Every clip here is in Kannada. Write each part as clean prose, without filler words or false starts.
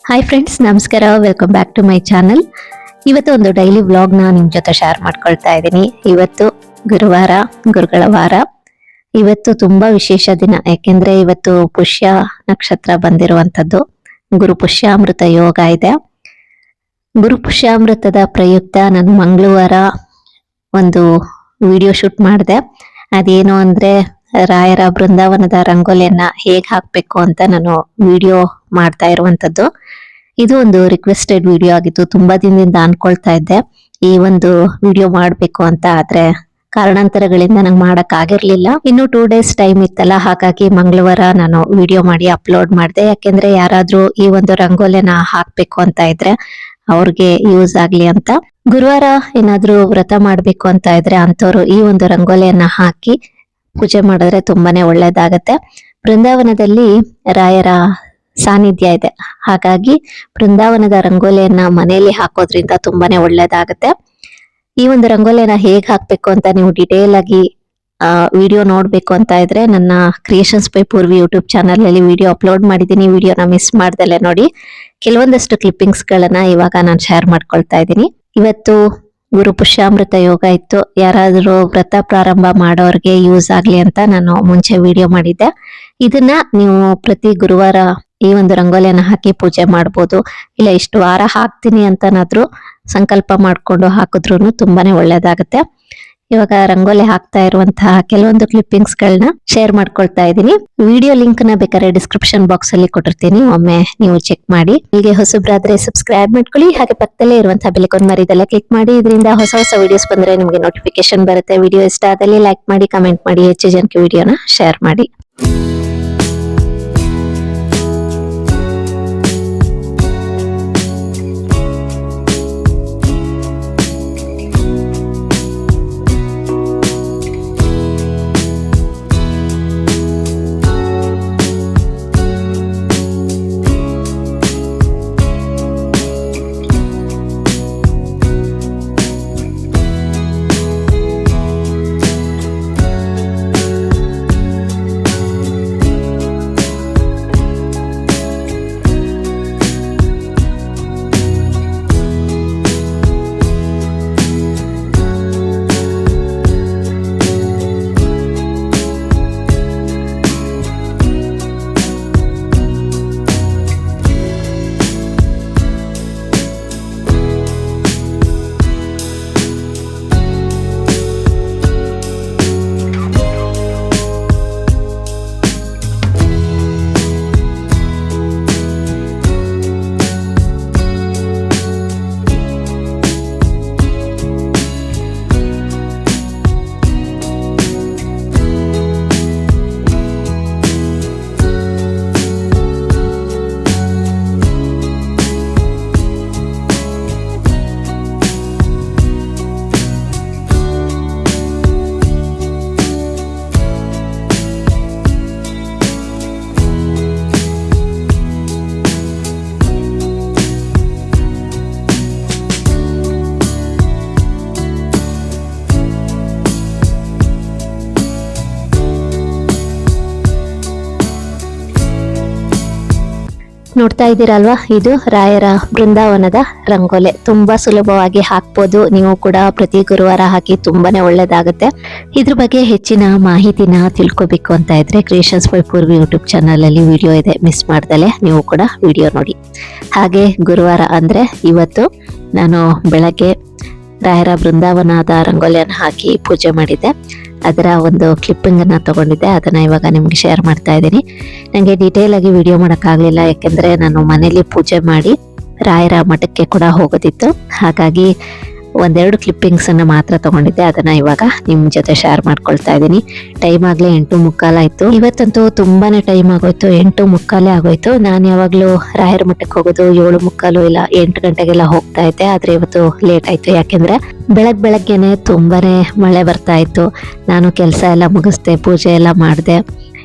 ಹಾಯ್ ಫ್ರೆಂಡ್ಸ್, ನಮಸ್ಕಾರ. Welcome back to my channel. ಇವತ್ತು ಒಂದು ಡೈಲಿ ವ್ಲಾಗ್ನ ನಿಮ್ಮ ಜೊತೆ ಶೇರ್ ಮಾಡ್ಕೊಳ್ತಾ ಇದ್ದೀನಿ. ಇವತ್ತು ಗುರುವಾರ, ಗುರುಗಳ ವಾರ. ಇವತ್ತು ತುಂಬಾ ವಿಶೇಷ ದಿನ, ಯಾಕೆಂದ್ರೆ ಇವತ್ತು ಪುಷ್ಯ ನಕ್ಷತ್ರ ಬಂದಿರುವಂತದ್ದು. ಗುರು ಪುಷ್ಯಾಮೃತ ಯೋಗ ಇದೆ. ಗುರು ಪುಷ್ಯಾಮೃತದ ಪ್ರಯುಕ್ತ ನಾನು ಮಂಗಳವಾರ ಒಂದು ವಿಡಿಯೋ ಶೂಟ್ ಮಾಡಿದೆ. ಅದೇನು ಅಂದ್ರೆ ರಾಯರ ಬೃಂದಾವನದ ರಂಗೋಲಿಯನ್ನ ಹೇಗ್ ಹಾಕ್ಬೇಕು ಅಂತ ನಾನು ವಿಡಿಯೋ ಮಾಡ್ತಾ ಇರುವಂತದ್ದು. ಇದು ಒಂದು ರಿಕ್ವೆಸ್ಟೆಡ್ ವಿಡಿಯೋ ಆಗಿತ್ತು. ತುಂಬಾ ದಿನದಿಂದ ಅನ್ಕೊಳ್ತಾ ಇದ್ದೆ ಈ ಒಂದು ವಿಡಿಯೋ ಮಾಡ್ಬೇಕು ಅಂತ, ಆದ್ರೆ ಕಾರಣಾಂತರಗಳಿಂದ ನಂಗೆ ಮಾಡಕ್ ಆಗಿರ್ಲಿಲ್ಲ. ಇನ್ನು 2 ಡೇಸ್ ಟೈಮ್ ಇತ್ತಲ್ಲ, ಹಾಗಾಗಿ ಮಂಗಳವಾರ ನಾನು ವಿಡಿಯೋ ಮಾಡಿ ಅಪ್ಲೋಡ್ ಮಾಡಿದೆ. ಯಾಕೆಂದ್ರೆ ಯಾರಾದ್ರೂ ಈ ಒಂದು ರಂಗೋಲಿನ ಹಾಕ್ಬೇಕು ಅಂತ ಇದ್ರೆ ಅವ್ರಿಗೆ ಯೂಸ್ ಆಗ್ಲಿ ಅಂತ. ಗುರುವಾರ ಏನಾದ್ರೂ ವ್ರತ ಮಾಡ್ಬೇಕು ಅಂತ ಇದ್ರೆ ಅಂತವ್ರು ಈ ಒಂದು ರಂಗೋಲಿಯನ್ನ ಹಾಕಿ ಪೂಜೆ ಮಾಡಿದ್ರೆ ತುಂಬಾನೇ ಒಳ್ಳೇದಾಗತ್ತೆ. ಬೃಂದಾವನದಲ್ಲಿ ರಾಯರ ಸಾನ್ನಿಧ್ಯ ಇದೆ, ಹಾಗಾಗಿ ಬೃಂದಾವನದ ರಂಗೋಲಿಯನ್ನ ಮನೆಯಲ್ಲಿ ಹಾಕೋದ್ರಿಂದ ತುಂಬಾನೇ ಒಳ್ಳೇದಾಗತ್ತೆ. ಈ ಒಂದು ರಂಗೋಲಿಯನ್ನ ಹೇಗ್ ಹಾಕ್ಬೇಕು ಅಂತ ನೀವು ಡಿಟೇಲ್ ಆಗಿ ವಿಡಿಯೋ ನೋಡ್ಬೇಕು ಅಂತ ಇದ್ರೆ ನನ್ನ creations by Purvi YouTube channel ಅಲ್ಲಿ ವಿಡಿಯೋ ಅಪ್ಲೋಡ್ ಮಾಡಿದೀನಿ. ವಿಡಿಯೋನ ಮಿಸ್ ಮಾಡ್ದಲೆ ನೋಡಿ. ಕೆಲವೊಂದಷ್ಟು ಕ್ಲಿಪ್ಪಿಂಗ್ಸ್ ಗಳನ್ನ ಇವಾಗ ನಾನು ಶೇರ್ ಮಾಡ್ಕೊಳ್ತಾ ಇದ್ದೀನಿ. ಇವತ್ತು ಗುರು ಪುಷ್ಯಾಮೃತ ಯೋಗ ಇತ್ತು. ಯಾರಾದ್ರೂ ವ್ರತ ಪ್ರಾರಂಭ ಮಾಡೋರ್ಗೆ ಯೂಸ್ ಆಗ್ಲಿ ಅಂತ ನಾನು ಮುಂಚೆ ವಿಡಿಯೋ ಮಾಡಿದ್ದೆ. ಇದನ್ನ ನೀವು ಪ್ರತಿ ಗುರುವಾರ ಈ ಒಂದು ರಂಗೋಲಿಯನ್ನ ಹಾಕಿ ಪೂಜೆ ಮಾಡ್ಬೋದು. ಇಲ್ಲ ಇಷ್ಟು ವಾರ ಹಾಕ್ತೀನಿ ಅಂತನಾದ್ರೂ ಸಂಕಲ್ಪ ಮಾಡ್ಕೊಂಡು ಹಾಕಿದ್ರು ತುಂಬಾನೇ ಒಳ್ಳೇದಾಗತ್ತೆ. ಇವಾಗ ರಂಗೋಲಿ ಹಾಕ್ತಾ ಇರುವಂತಹ ಕೆಲವೊಂದು ಕ್ಲಿಪ್ಪಿಂಗ್ಸ್ ಗಳನ್ನ ಶೇರ್ ಮಾಡ್ಕೊಳ್ತಾ ಇದ್ದೀನಿ. ವಿಡಿಯೋ ಲಿಂಕ್ ನ ಬೇಕಾದ್ರೆ ಡಿಸ್ಕ್ರಿಪ್ಷನ್ ಬಾಕ್ಸ್ ಅಲ್ಲಿ ಕೊಟ್ಟಿರ್ತೀನಿ, ಒಮ್ಮೆ ನೀವು ಚೆಕ್ ಮಾಡಿ. ಇಲ್ಲಿಗೆ ಹೊಸಬ್ರಾದ್ರೆ ಸಬ್ಸ್ಕ್ರೈಬ್ ಮಾಡ್ಕೊಳ್ಳಿ, ಹಾಗೆ ಪಕ್ಕದಲ್ಲೇ ಇರುವಂತಹ ಬೆಲ್ ಐಕಾನ್ ಮರಿದಲ್ಲೇ ಕ್ಲಿಕ್ ಮಾಡಿ. ಇದರಿಂದ ಹೊಸ ಹೊಸ ವಿಡಿಯೋಸ್ ಬಂದ್ರೆ ನಿಮಗೆ ನೋಟಿಫಿಕೇಶನ್ ಬರುತ್ತೆ. ವಿಡಿಯೋ ಇಷ್ಟ ಆದಲ್ಲಿ ಲೈಕ್ ಮಾಡಿ, ಕಮೆಂಟ್ ಮಾಡಿ, ಹೆಚ್ಚು ಜನಕ್ಕೆ ವಿಡಿಯೋನ ಶೇರ್ ಮಾಡಿ. ನೋಡ್ತಾ ಇದ್ದೀರಲ್ವಾ, ಇದು ರಾಯರ ಬೃಂದಾವನದ ರಂಗೋಲೆ. ತುಂಬಾ ಸುಲಭವಾಗಿ ಹಾಕ್ಬೋದು. ನೀವು ಕೂಡ ಪ್ರತಿ ಗುರುವಾರ ಹಾಕಿ ತುಂಬಾನೇ ಒಳ್ಳೇದಾಗುತ್ತೆ. ಇದ್ರ ಬಗ್ಗೆ ಹೆಚ್ಚಿನ ಮಾಹಿತಿನ ತಿಳ್ಕೊಬೇಕು ಅಂತ ಇದ್ರೆ creations by Purvi YouTube channel ಅಲ್ಲಿ ವಿಡಿಯೋ ಇದೆ, ಮಿಸ್ ಮಾಡ್ದಲೆ ನೀವು ಕೂಡ ವಿಡಿಯೋ ನೋಡಿ. ಹಾಗೆ ಗುರುವಾರ ಅಂದ್ರೆ ಇವತ್ತು ನಾನು ಬೆಳಗ್ಗೆ ರಾಯರ ಬೃಂದಾವನದ ರಂಗೋಲಿಯನ್ನು ಹಾಕಿ ಪೂಜೆ ಮಾಡಿದ್ದೆ. ಅದರ ಒಂದು ಕ್ಲಿಪ್ಪಿಂಗ್ ಅನ್ನ ತಗೊಂಡಿದ್ದೆ, ಅದನ್ನ ಇವಾಗ ನಿಮ್ಗೆ ಶೇರ್ ಮಾಡ್ತಾ ಇದ್ದೀನಿ. ನಂಗೆ ಡೀಟೇಲ್ ಆಗಿ ವಿಡಿಯೋ ಮಾಡೋಕ್ಕಾಗಲಿಲ್ಲ, ಯಾಕೆಂದ್ರೆ ನಾನು ಮನೇಲಿ ಪೂಜೆ ಮಾಡಿ ರಾಯರ ಮಠಕ್ಕೆ ಕೂಡ ಹೋಗೋದಿತ್ತು. ಹಾಗಾಗಿ ಒಂದೆರಡು ಕ್ಲಿಪ್ಪಿಂಗ್ಸ್ ಅನ್ನ ಮಾತ್ರ ತಗೊಂಡಿದ್ದೆ, ಅದನ್ನ ಇವಾಗ ನಿಮ್ ಜೊತೆ ಶೇರ್ ಮಾಡ್ಕೊಳ್ತಾ ಇದ್ದೀನಿ. ಟೈಮ್ ಆಗ್ಲೇ 8:15 ಆಯ್ತು. ಇವತ್ತಂತೂ ತುಂಬಾನೇ ಟೈಮ್ ಆಗೋಯ್ತು, 8:15 ಆಗೋಯ್ತು. ನಾನು ಯಾವಾಗ್ಲೂ ರಾಯರ ಮಠಕ್ಕೆ ಹೋಗೋದು 7:15 ಇಲ್ಲ 8 ಗಂಟೆಗೆಲ್ಲ ಹೋಗ್ತಾ ಇದ್ದೆ. ಆದ್ರೆ ಇವತ್ತು ಲೇಟ್ ಆಯ್ತು, ಯಾಕೆಂದ್ರೆ ಬೆಳಗ್ಗೆನೆ ತುಂಬಾನೇ ಮಳೆ ಬರ್ತಾ ಇತ್ತು. ನಾನು ಕೆಲಸ ಎಲ್ಲ ಮುಗಿಸ್ದೆ, ಪೂಜೆ ಎಲ್ಲ ಮಾಡಿದೆ.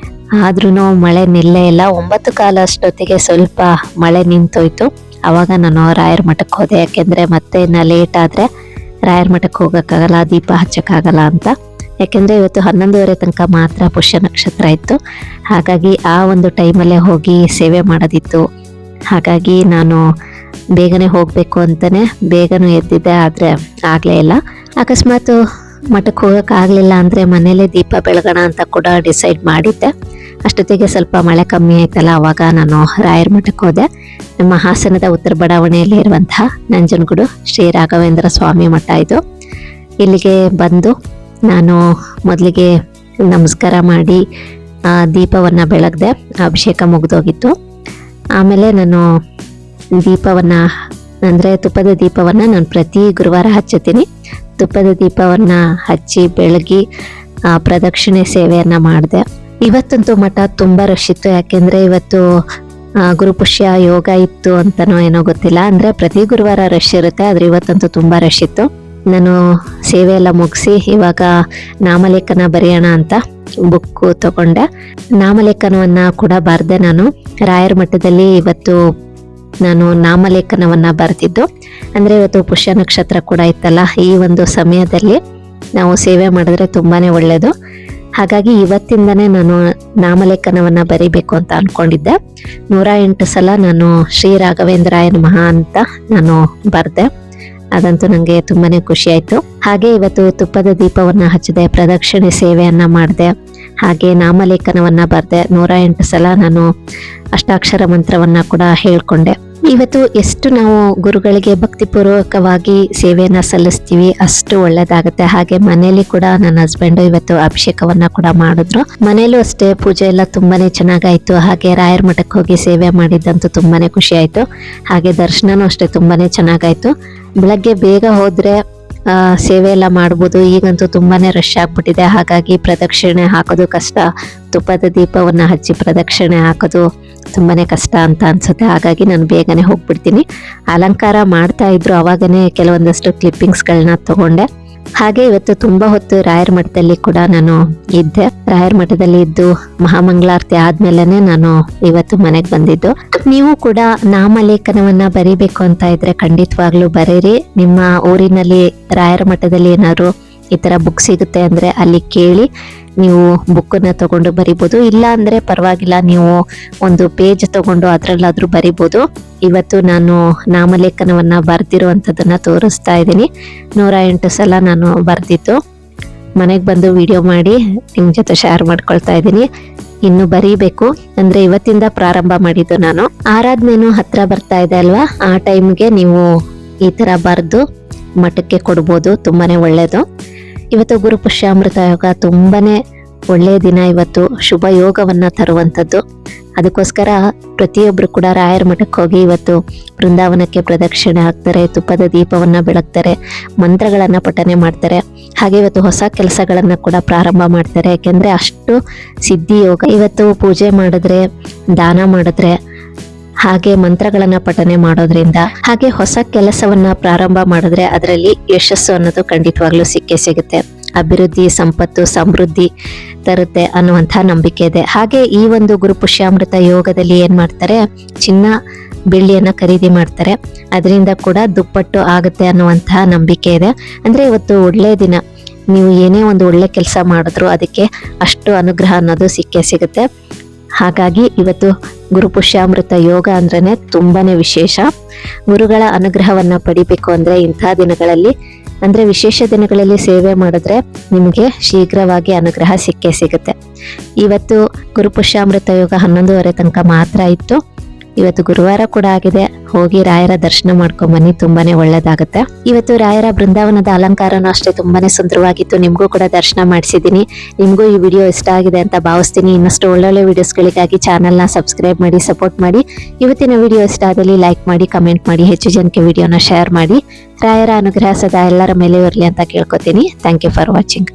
ಆದ್ರೂ ಮಳೆ ನಿಲ್ಲೇ ಇಲ್ಲ. 9:15 ಅಷ್ಟೊತ್ತಿಗೆ ಸ್ವಲ್ಪ ಮಳೆ ನಿಂತೋಯ್ತು. ಅವಾಗ ನಾನು ರಾಯರ ಮಠಕ್ಕೆ ಹೋದೆ, ಯಾಕೆಂದ್ರೆ ಮತ್ತೆ ಇನ್ನ ಲೇಟ್ ಆದ್ರೆ ರಾಯರ ಮಠಕ್ಕೆ ಹೋಗಕ್ಕಾಗಲ್ಲ, ದೀಪ ಹಚ್ಚಕ್ಕಾಗಲ್ಲ ಅಂತ. ಯಾಕೆಂದ್ರೆ ಇವತ್ತು 11:30 ತನಕ ಮಾತ್ರ ಪುಷ್ಯ ನಕ್ಷತ್ರ ಇತ್ತು. ಹಾಗಾಗಿ ಆ ಒಂದು ಟೈಮಲ್ಲೇ ಹೋಗಿ ಸೇವೆ ಮಾಡೋದಿತ್ತು. ಹಾಗಾಗಿ ನಾನು ಬೇಗನೆ ಹೋಗಬೇಕು ಅಂತಲೇ ಬೇಗನೂ ಎದ್ದಿದ್ದೆ, ಆದರೆ ಆಗಲೇ ಇಲ್ಲ. ಅಕಸ್ಮಾತ್ ಮಠಕ್ಕೆ ಹೋಗೋಕ್ಕಾಗಲಿಲ್ಲ ಅಂದರೆ ಮನೇಲೇ ದೀಪ ಬೆಳಗೋಣ ಅಂತ ಕೂಡ ಡಿಸೈಡ್ ಮಾಡಿದ್ದೆ. ಅಷ್ಟೊತ್ತಿಗೆ ಸ್ವಲ್ಪ ಮಳೆ ಕಮ್ಮಿ ಆಯ್ತಲ್ಲ, ಆವಾಗ ನಾನು ರಾಯರ ಮಠಕ್ಕೆ ಹೋದೆ. ನಮ್ಮ ಹಾಸನದ ಉತ್ತರ ಬಡಾವಣೆಯಲ್ಲಿ ಇರುವಂತಹ ನಂಜನಗೂಡು ಶ್ರೀ ರಾಘವೇಂದ್ರ ಸ್ವಾಮಿ ಮಠ ಇದು. ಇಲ್ಲಿಗೆ ಬಂದು ನಾನು ಮೊದಲಿಗೆ ನಮಸ್ಕಾರ ಮಾಡಿ ದೀಪವನ್ನು ಬೆಳಗ್ದೆ. ಅಭಿಷೇಕ ಮುಗಿದೋಗಿತ್ತು. ಆಮೇಲೆ ನಾನು ದೀಪವನ್ನು ಅಂದರೆ ತುಪ್ಪದ ದೀಪವನ್ನು ನಾನು ಪ್ರತಿ ಗುರುವಾರ ಹಚ್ಚುತ್ತೀನಿ. ತುಪ್ಪದ ದೀಪವನ್ನು ಹಚ್ಚಿ ಬೆಳಗಿ ಪ್ರದಕ್ಷಿಣೆ ಸೇವೆಯನ್ನು ಮಾಡಿದೆ. ಇವತ್ತಂತೂ ಮಠ ತುಂಬ ರಶ್ ಇತ್ತು. ಯಾಕೆಂದರೆ ಇವತ್ತು ಗುರುಪುಷ್ಯ ಯೋಗ ಇತ್ತು ಅಂತನೋ ಏನೋ ಗೊತ್ತಿಲ್ಲ. ಅಂದರೆ ಪ್ರತಿ ಗುರುವಾರ ರಶ್ ಇರುತ್ತೆ, ಆದರೆ ಇವತ್ತಂತೂ ತುಂಬ ರಶ್ ಇತ್ತು. ನಾನು ಸೇವೆ ಎಲ್ಲ ಮುಗಿಸಿ ಇವಾಗ ನಾಮಲೇಖನ ಬರೆಯೋಣ ಅಂತ ಬುಕ್ಕು ತಗೊಂಡೆ. ನಾಮಲೇಖನವನ್ನು ಕೂಡ ಬರೆದೆ. ನಾನು ರಾಯರ ಮಠದಲ್ಲಿ ಇವತ್ತು ನಾನು ನಾಮಲೇಖನವನ್ನು ಬರೆದಿದ್ದು. ಅಂದರೆ ಇವತ್ತು ಪುಷ್ಯ ನಕ್ಷತ್ರ ಕೂಡ ಇತ್ತಲ್ಲ, ಈ ಒಂದು ಸಮಯದಲ್ಲಿ ನಾವು ಸೇವೆ ಮಾಡಿದ್ರೆ ತುಂಬಾ ಒಳ್ಳೆಯದು. ಹಾಗಾಗಿ ಇವತ್ತಿಂದನೇ ನಾನು ನಾಮಲೇಖನವನ್ನು ಬರಿಬೇಕು ಅಂತ ಅಂದ್ಕೊಂಡಿದ್ದೆ. 108 ಸಲ ನಾನು ಶ್ರೀ ರಾಘವೇಂದ್ರಾಯ ನಮಃ ಅಂತ ನಾನು ಬರೆದೆ. ಅದಂತೂ ನನಗೆ ತುಂಬಾ ಖುಷಿ ಆಯಿತು. ಹಾಗೆ ಇವತ್ತು ತುಪ್ಪದ ದೀಪವನ್ನು ಹಚ್ಚಿದೆ, ಪ್ರದಕ್ಷಿಣೆ ಸೇವೆಯನ್ನು ಮಾಡಿದೆ, ಹಾಗೆ ನಾಮಲೇಖನವನ್ನು ಬರೆದೆ. 108 ಸಲ ನಾನು ಅಷ್ಟಾಕ್ಷರ ಮಂತ್ರವನ್ನು ಕೂಡ ಹೇಳ್ಕೊಂಡೆ. ಇವತ್ತು ಎಷ್ಟು ನಾವು ಗುರುಗಳಿಗೆ ಭಕ್ತಿಪೂರ್ವಕವಾಗಿ ಸೇವೆಯನ್ನು ಸಲ್ಲಿಸ್ತೀವಿ ಅಷ್ಟು ಒಳ್ಳೇದಾಗುತ್ತೆ. ಹಾಗೆ ಮನೆಯಲ್ಲಿ ಕೂಡ ನನ್ನ ಹಸ್ಬೆಂಡ್ ಇವತ್ತು ಅಭಿಷೇಕವನ್ನ ಕೂಡ ಮಾಡಿದ್ರು. ಮನೆಯಲ್ಲೂ ಅಷ್ಟೇ ಪೂಜೆ ಎಲ್ಲ ತುಂಬಾನೇ ಚೆನ್ನಾಗಾಯ್ತು. ಹಾಗೆ ರಾಯರ ಮಠಕ್ಕೆ ಹೋಗಿ ಸೇವೆ ಮಾಡಿದ್ದಂತೂ ತುಂಬಾನೇ ಖುಷಿ ಆಯ್ತು. ಹಾಗೆ ದರ್ಶನನೂ ಅಷ್ಟೇ ತುಂಬಾನೇ ಚೆನ್ನಾಗಾಯ್ತು. ಬೆಳಗ್ಗೆ ಬೇಗ ಹೋದ್ರೆ ಸೇವೆ ಎಲ್ಲ ಮಾಡ್ಬೋದು. ಈಗಂತೂ ತುಂಬಾನೇ ರಶ್ ಆಗ್ಬಿಟ್ಟಿದೆ. ಹಾಗಾಗಿ ಪ್ರದಕ್ಷಿಣೆ ಹಾಕೋದು ಕಷ್ಟ. ತುಪ್ಪದ ದೀಪವನ್ನು ಹಚ್ಚಿ ಪ್ರದಕ್ಷಿಣೆ ಹಾಕೋದು ತುಂಬಾನೇ ಕಷ್ಟ ಅಂತ ಅನ್ಸುತ್ತೆ. ಹಾಗಾಗಿ ನಾನು ಬೇಗನೆ ಹೋಗ್ಬಿಡ್ತೀನಿ. ಅಲಂಕಾರ ಮಾಡ್ತಾ ಇದ್ರು, ಅವಾಗನೇ ಕೆಲವೊಂದಷ್ಟು ಕ್ಲಿಪ್ಪಿಂಗ್ಸ್ಗಳನ್ನ ತಗೊಂಡೆ. ಹಾಗೆ ಇವತ್ತು ತುಂಬಾ ಹೊತ್ತು ರಾಯರ ಮಠದಲ್ಲಿ ಕೂಡ ನಾನು ಇದ್ದೆ. ರಾಯರ ಮಠದಲ್ಲಿ ಇದ್ದು ಮಹಾಮಂಗಳಾರತಿ ಆದ್ಮೇಲೆನೆ ನಾನು ಇವತ್ತು ಮನೆಗೆ ಬಂದಿದ್ದು. ನೀವು ಕೂಡ ನಾಮಲೇಖನವನ್ನ ಬರಿಬೇಕು ಅಂತ ಇದ್ರೆ ಖಂಡಿತವಾಗ್ಲೂ ಬರೀರಿ. ನಿಮ್ಮ ಊರಿನಲ್ಲಿ ರಾಯರ ಮಠದಲ್ಲಿ ಏನಾದ್ರು ಈ ತರ ಬುಕ್ ಸಿಗುತ್ತೆ ಅಂದ್ರೆ ಅಲ್ಲಿ ಕೇಳಿ ನೀವು ಬುಕ್ಕನ್ನ ತಗೊಂಡು ಬರಿಬೋದು. ಇಲ್ಲ ಅಂದ್ರೆ ಪರವಾಗಿಲ್ಲ, ನೀವು ಒಂದು ಪೇಜ್ ತಗೊಂಡು ಅದ್ರಲ್ಲಾದ್ರೂ ಬರಿಬೋದು. ಇವತ್ತು ನಾನು ನಾಮಲೇಖನವನ್ನ ಬರ್ದಿರುವಂಥದ್ದನ್ನ ತೋರಿಸ್ತಾ ಇದ್ದೀನಿ. 108 ಸಲ ನಾನು ಬರ್ದಿದ್ದು ಮನೆಗೆ ಬಂದು ವಿಡಿಯೋ ಮಾಡಿ ನಿಮ್ ಜೊತೆ ಶೇರ್ ಮಾಡ್ಕೊಳ್ತಾ ಇದ್ದೀನಿ. ಇನ್ನು ಬರೀಬೇಕು. ಅಂದ್ರೆ ಇವತ್ತಿಂದ ಪ್ರಾರಂಭ ಮಾಡಿದ್ದು ನಾನು. ಆರಾಧನೆನೂ ಹತ್ರ ಬರ್ತಾ ಇದೆ ಅಲ್ವಾ, ಆ ಟೈಮ್ಗೆ ನೀವು ಈ ತರ ಬರ್ದು ಮಠಕ್ಕೆ ಕೊಡ್ಬೋದು. ತುಂಬಾನೇ ಒಳ್ಳೇದು. ಇವತ್ತು ಗುರು ಪುಷ್ಯಾಮೃತ ಯೋಗ ತುಂಬಾನೇ ಒಳ್ಳೆಯ ದಿನ. ಇವತ್ತು ಶುಭ ಯೋಗವನ್ನ ತರುವಂಥದ್ದು. ಅದಕ್ಕೋಸ್ಕರ ಪ್ರತಿಯೊಬ್ರು ಕೂಡ ರಾಯರ ಮಠಕ್ಕೆ ಹೋಗಿ ಇವತ್ತು ಬೃಂದಾವನಕ್ಕೆ ಪ್ರದಕ್ಷಿಣೆ ಹಾಕ್ತಾರೆ, ತುಪ್ಪದ ದೀಪವನ್ನ ಬೆಳಗ್ತಾರೆ, ಮಂತ್ರಗಳನ್ನ ಪಠನೆ ಮಾಡ್ತಾರೆ. ಹಾಗೆ ಇವತ್ತು ಹೊಸ ಕೆಲಸಗಳನ್ನ ಕೂಡ ಪ್ರಾರಂಭ ಮಾಡ್ತಾರೆ. ಯಾಕೆಂದ್ರೆ ಅಷ್ಟು ಸಿದ್ಧಿ ಯೋಗ. ಇವತ್ತು ಪೂಜೆ ಮಾಡಿದ್ರೆ, ದಾನ ಮಾಡಿದ್ರೆ, ಹಾಗೆ ಮಂತ್ರಗಳನ್ನ ಪಠನೆ ಮಾಡೋದ್ರಿಂದ, ಹಾಗೆ ಹೊಸ ಕೆಲಸವನ್ನ ಪ್ರಾರಂಭ ಮಾಡಿದ್ರೆ ಅದರಲ್ಲಿ ಯಶಸ್ಸು ಅನ್ನೋದು ಖಂಡಿತವಾಗ್ಲೂ ಸಿಕ್ಕೇ ಸಿಗುತ್ತೆ. ಅಭಿವೃದ್ಧಿ, ಸಂಪತ್ತು, ಸಮೃದ್ಧಿ ತರುತ್ತೆ ಅನ್ನುವಂಥ ನಂಬಿಕೆ ಇದೆ. ಹಾಗೆ ಈ ಒಂದು ಗುರು ಪುಷ್ಯಾಮೃತ ಯೋಗದಲ್ಲಿ ಏನ್ ಮಾಡ್ತಾರೆ, ಚಿನ್ನ ಬೆಳ್ಳಿಯನ್ನ ಖರೀದಿ ಮಾಡ್ತಾರೆ. ಅದರಿಂದ ಕೂಡ ದುಪ್ಪಟ್ಟು ಆಗುತ್ತೆ ಅನ್ನುವಂತಹ ನಂಬಿಕೆ ಇದೆ. ಅಂದ್ರೆ ಇವತ್ತು ಒಳ್ಳೆಯ ದಿನ. ನೀವು ಏನೇ ಒಂದು ಒಳ್ಳೆ ಕೆಲಸ ಮಾಡಿದ್ರು ಅದಕ್ಕೆ ಅಷ್ಟು ಅನುಗ್ರಹ ಅನ್ನೋದು ಸಿಕ್ಕೇ ಸಿಗುತ್ತೆ. ಹಾಗಾಗಿ ಇವತ್ತು ಗುರು ಪುಷ್ಯಾಮೃತ ಯೋಗ ಅಂದ್ರೇನೆ ತುಂಬಾನೇ ವಿಶೇಷ. ಗುರುಗಳ ಅನುಗ್ರಹವನ್ನ ಪಡಿಬೇಕು ಅಂದ್ರೆ ಇಂಥ ದಿನಗಳಲ್ಲಿ, ಅಂದ್ರೆ ವಿಶೇಷ ದಿನಗಳಲ್ಲಿ ಸೇವೆ ಮಾಡಿದ್ರೆ ನಿಮಗೆ ಶೀಘ್ರವಾಗಿ ಅನುಗ್ರಹ ಸಿಕ್ಕೇ ಸಿಗುತ್ತೆ. ಇವತ್ತು ಗುರು ಪುಷ್ಯಾಮೃತ ಯೋಗ 11:30 ತನಕ ಮಾತ್ರ ಇತ್ತು. ಇವತ್ತು ಗುರುವಾರ ಕೂಡ ಆಗಿದೆ. ಹೋಗಿ ರಾಯರ ದರ್ಶನ ಮಾಡ್ಕೊಂಡ್ ಬನ್ನಿ, ತುಂಬಾನೇ ಒಳ್ಳೇದಾಗುತ್ತೆ. ಇವತ್ತು ರಾಯರ ಬೃಂದಾವನದ ಅಲಂಕಾರನೂ ಅಷ್ಟೇ ತುಂಬಾನೇ ಸುಂದರವಾಗಿತ್ತು. ನಿಮ್ಗೂ ಕೂಡ ದರ್ಶನ ಮಾಡಿಸಿದೀನಿ. ನಿಮ್ಗೂ ಈ ವಿಡಿಯೋ ಇಷ್ಟ ಆಗಿದೆ ಅಂತ ಭಾವಿಸ್ತೀನಿ. ಇನ್ನಷ್ಟು ಒಳ್ಳೊಳ್ಳೆ ವಿಡಿಯೋಸ್ಗಳಿಗಾಗಿ ಚಾನೆಲ್ನ ಸಬ್ಸ್ಕ್ರೈಬ್ ಮಾಡಿ, ಸಪೋರ್ಟ್ ಮಾಡಿ. ಇವತ್ತಿನ ವಿಡಿಯೋ ಇಷ್ಟ ಆದಲ್ಲಿ ಲೈಕ್ ಮಾಡಿ, ಕಮೆಂಟ್ ಮಾಡಿ, ಹೆಚ್ಚು ಜನಕ್ಕೆ ವಿಡಿಯೋನ ಶೇರ್ ಮಾಡಿ. ರಾಯರ ಅನುಗ್ರಹ ಸದಾ ಎಲ್ಲರ ಮೇಲೆ ಇರಲಿ ಅಂತ ಕೇಳ್ಕೊತೀನಿ. Thank you for watching.